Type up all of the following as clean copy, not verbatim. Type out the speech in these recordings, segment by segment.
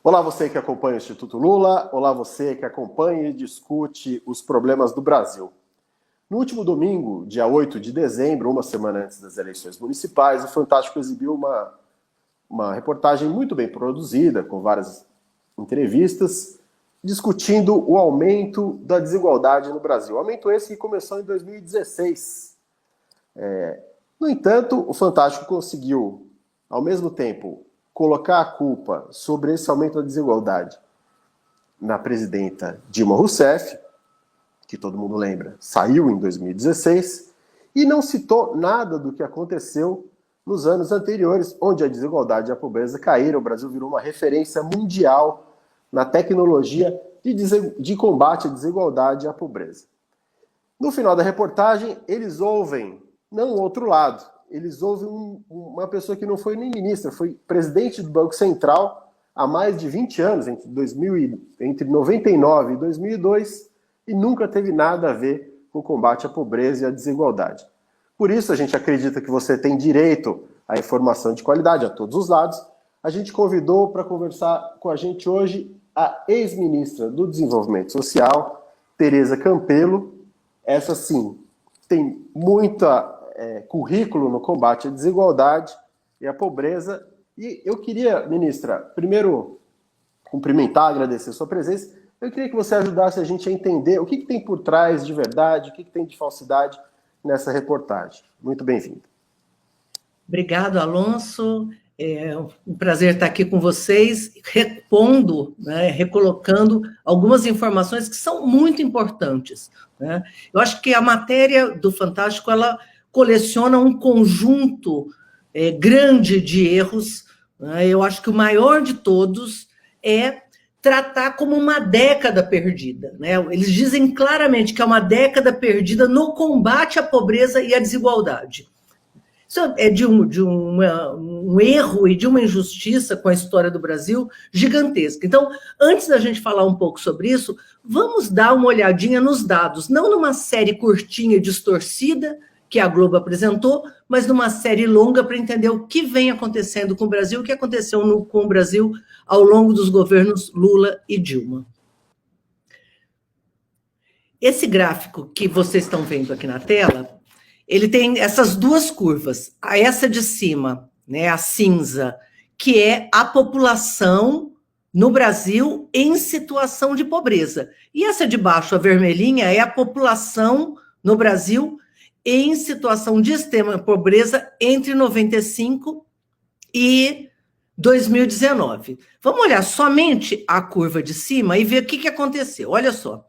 Olá, você que acompanha o Instituto Lula. Olá, você que acompanha e discute os problemas do Brasil. No último domingo, dia 8 de dezembro, uma semana antes das eleições municipais, o Fantástico exibiu uma reportagem muito bem produzida, com várias entrevistas, discutindo o aumento da desigualdade no Brasil. Aumento esse que começou em 2016. No entanto, o Fantástico conseguiu, ao mesmo tempo, colocar a culpa sobre esse aumento da desigualdade na presidenta Dilma Rousseff, que todo mundo lembra, saiu em 2016, e não citou nada do que aconteceu nos anos anteriores, onde a desigualdade e a pobreza caíram. O Brasil virou uma referência mundial na tecnologia de combate à desigualdade e à pobreza. No final da reportagem, eles ouvem, não o outro lado, eles ouvem uma pessoa que não foi nem ministra, foi presidente do Banco Central há mais de 20 anos, entre 99 e 2002, e nunca teve nada a ver com o combate à pobreza e à desigualdade. Por isso, a gente acredita que você tem direito à informação de qualidade a todos os lados. A gente convidou para conversar com a gente hoje a ex-ministra do Desenvolvimento Social, Tereza Campelo. Essa sim, tem muita currículo no combate à desigualdade e à pobreza. E eu queria, ministra, primeiro cumprimentar, agradecer a sua presença. Eu queria que você ajudasse a gente a entender o que tem por trás de verdade, o que tem de falsidade nessa reportagem. Muito bem-vindo. Obrigado, Alonso. É um prazer estar aqui com vocês, repondo, recolocando algumas informações que são muito importantes. Eu acho que a matéria do Fantástico, ela coleciona um conjunto grande de erros. Eu acho que o maior de todos é tratar como uma década perdida. Eles dizem claramente que é uma década perdida no combate à pobreza e à desigualdade. Isso é de um erro e de uma injustiça com a história do Brasil gigantesca. Então, antes da gente falar um pouco sobre isso, vamos dar uma olhadinha nos dados, não numa série curtinha e distorcida que a Globo apresentou, mas numa série longa para entender o que vem acontecendo com o Brasil, o que aconteceu com o Brasil ao longo dos governos Lula e Dilma. Esse gráfico que vocês estão vendo aqui na tela, ele tem essas duas curvas. Essa de cima, a cinza, que é a população no Brasil em situação de pobreza. E essa de baixo, a vermelhinha, é a população no Brasil em situação de extrema pobreza entre 95 e 2019. Vamos olhar somente a curva de cima e ver o que aconteceu. Olha só,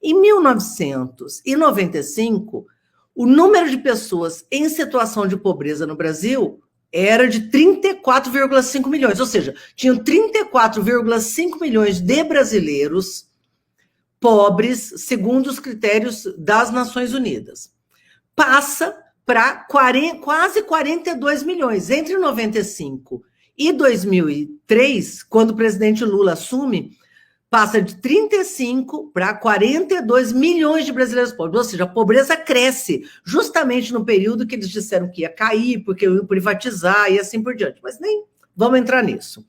em 1995, o número de pessoas em situação de pobreza no Brasil era de 34,5 milhões, ou seja, tinham 34,5 milhões de brasileiros pobres, segundo os critérios das Nações Unidas. Passa para quase 42 milhões. Entre 95 e 2003, quando o presidente Lula assume, passa de 35 para 42 milhões de brasileiros pobres. Ou seja, a pobreza cresce, justamente no período que eles disseram que ia cair, porque iam privatizar e assim por diante. Mas nem vamos entrar nisso. O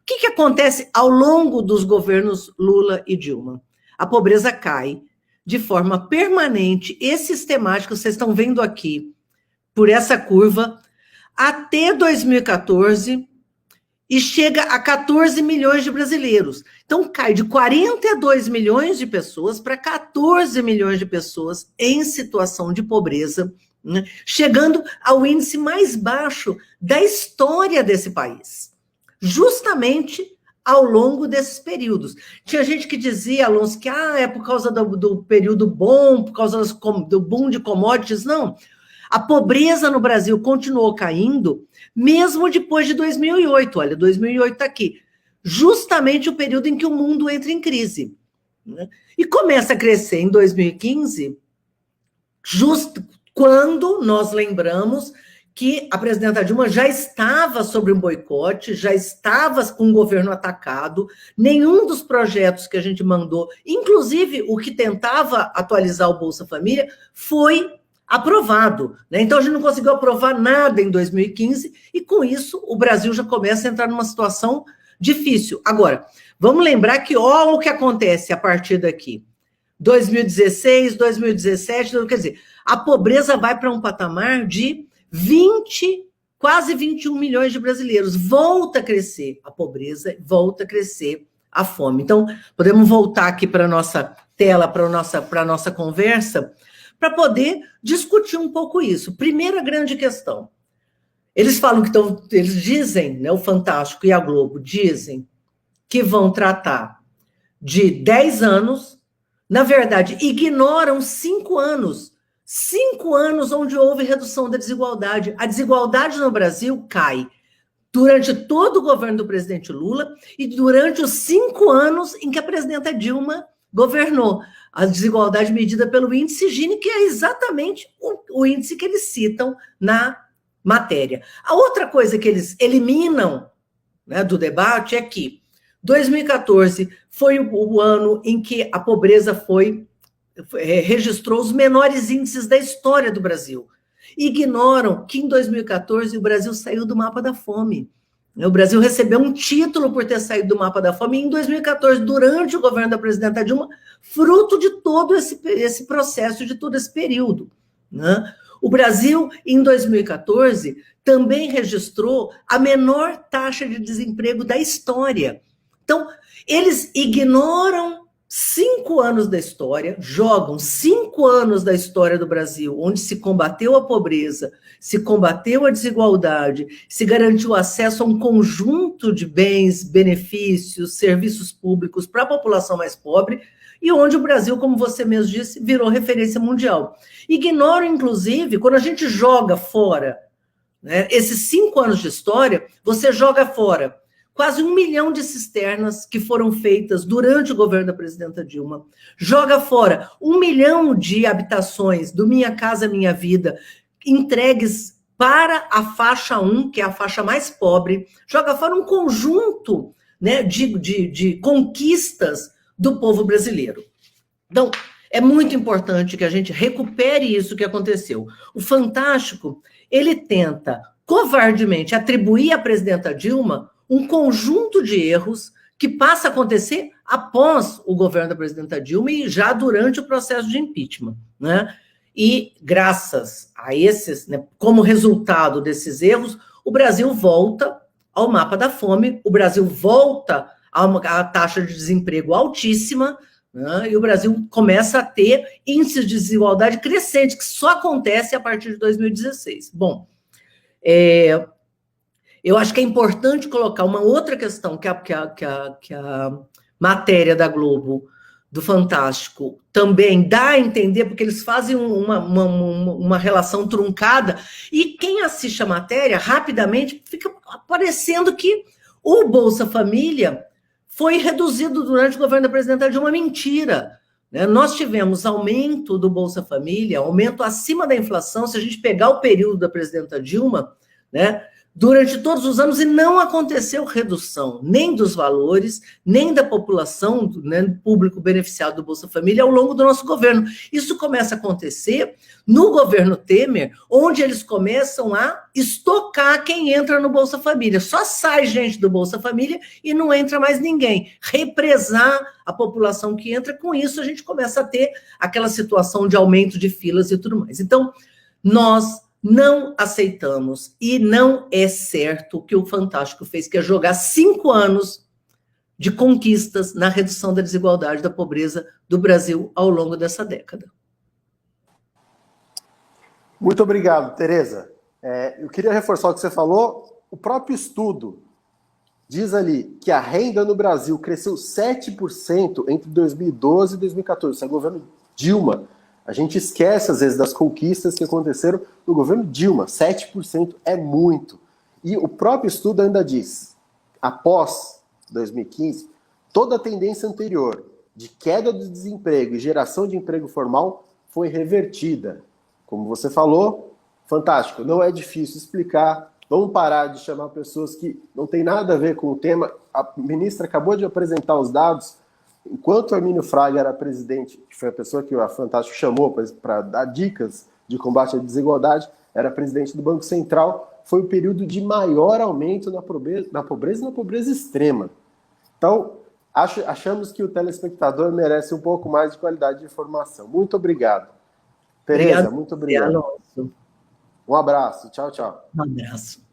que acontece ao longo dos governos Lula e Dilma? A pobreza cai de forma permanente e sistemática, vocês estão vendo aqui, por essa curva, até 2014, e chega a 14 milhões de brasileiros. Então, cai de 42 milhões de pessoas para 14 milhões de pessoas em situação de pobreza, chegando ao índice mais baixo da história desse país. Justamente ao longo desses períodos. Tinha gente que dizia, Alonso, que é por causa do período bom, por causa do boom de commodities. Não. A pobreza no Brasil continuou caindo, mesmo depois de 2008. Olha, 2008 está aqui. Justamente o período em que o mundo entra em crise. E começa a crescer em 2015, justo quando nós lembramos que a presidenta Dilma já estava sobre um boicote, já estava com o governo atacado, nenhum dos projetos que a gente mandou, inclusive o que tentava atualizar o Bolsa Família, foi aprovado. Então, a gente não conseguiu aprovar nada em 2015, e com isso o Brasil já começa a entrar numa situação difícil. Agora, vamos lembrar que olha o que acontece a partir daqui. 2016, 2017, quer dizer, a pobreza vai para um patamar de 20, quase 21 milhões de brasileiros. Volta a crescer a pobreza, volta a crescer a fome. Então, podemos voltar aqui para a nossa tela, para a nossa conversa, para poder discutir um pouco isso. Primeira grande questão. Eles falam que eles dizem, né, o Fantástico e a Globo dizem que vão tratar de 10 anos, na verdade, ignoram 5 anos. 5 anos onde houve redução da desigualdade. A desigualdade no Brasil cai durante todo o governo do presidente Lula e durante os 5 anos em que a presidenta Dilma governou. A desigualdade medida pelo índice Gini, que é exatamente o índice que eles citam na matéria. A outra coisa que eles eliminam, né, do debate é que 2014 foi o ano em que a pobreza registrou os menores índices da história do Brasil. Ignoram que em 2014 o Brasil saiu do mapa da fome. O Brasil recebeu um título por ter saído do mapa da fome em 2014, durante o governo da presidenta Dilma, fruto de todo esse processo, de todo esse período, né? O Brasil, em 2014, também registrou a menor taxa de desemprego da história. Então, eles ignoram 5 anos da história, jogam 5 anos da história do Brasil, onde se combateu a pobreza, se combateu a desigualdade, se garantiu acesso a um conjunto de bens, benefícios, serviços públicos para a população mais pobre, e onde o Brasil, como você mesmo disse, virou referência mundial. Ignoram, inclusive, quando a gente joga fora, né, esses 5 anos de história, você joga fora quase 1 milhão de cisternas que foram feitas durante o governo da presidenta Dilma. Joga fora 1 milhão de habitações do Minha Casa Minha Vida, entregues para a faixa 1, que é a faixa mais pobre. Joga fora um conjunto, né, de conquistas do povo brasileiro. Então, é muito importante que a gente recupere isso que aconteceu. O Fantástico, ele tenta covardemente atribuir à presidenta Dilma um conjunto de erros que passa a acontecer após o governo da presidenta Dilma e já durante o processo de impeachment, né? E graças a esses, né, como resultado desses erros, o Brasil volta ao mapa da fome, o Brasil volta a taxa de desemprego altíssima, né, e o Brasil começa a ter índices de desigualdade crescentes, que só acontece a partir de 2016. Bom, eu acho que é importante colocar uma outra questão que a matéria da Globo, do Fantástico, também dá a entender, porque eles fazem uma relação truncada, e quem assiste a matéria, rapidamente, fica parecendo que o Bolsa Família foi reduzido durante o governo da presidenta Dilma. Mentira, né? Nós tivemos aumento do Bolsa Família, aumento acima da inflação, se a gente pegar o período da presidenta Dilma, né, durante todos os anos, e não aconteceu redução nem dos valores, nem da população, né, público beneficiado do Bolsa Família ao longo do nosso governo. Isso começa a acontecer no governo Temer, onde eles começam a estocar quem entra no Bolsa Família. Só sai gente do Bolsa Família e não entra mais ninguém. Represar a população que entra, com isso a gente começa a ter aquela situação de aumento de filas e tudo mais. Então, nós não aceitamos, e não é certo o que o Fantástico fez, que é jogar 5 anos de conquistas na redução da desigualdade, da pobreza do Brasil ao longo dessa década. Muito obrigado, Tereza. Eu queria reforçar o que você falou. O próprio estudo diz ali que a renda no Brasil cresceu 7% entre 2012 e 2014. Isso é o governo Dilma. A gente esquece, às vezes, das conquistas que aconteceram no governo Dilma. 7% é muito. E o próprio estudo ainda diz, após 2015, toda a tendência anterior de queda do desemprego e geração de emprego formal foi revertida. Como você falou, fantástico, não é difícil explicar. Vamos parar de chamar pessoas que não têm nada a ver com o tema. A ministra acabou de apresentar os dados. Enquanto o Hermínio Fraga era presidente, que foi a pessoa que a Fantástico chamou para dar dicas de combate à desigualdade, era presidente do Banco Central, foi o período de maior aumento na pobreza e na pobreza extrema. Então, achamos que o telespectador merece um pouco mais de qualidade de informação. Muito obrigado. Tereza, muito obrigado. Um abraço. Tchau, tchau. Um abraço.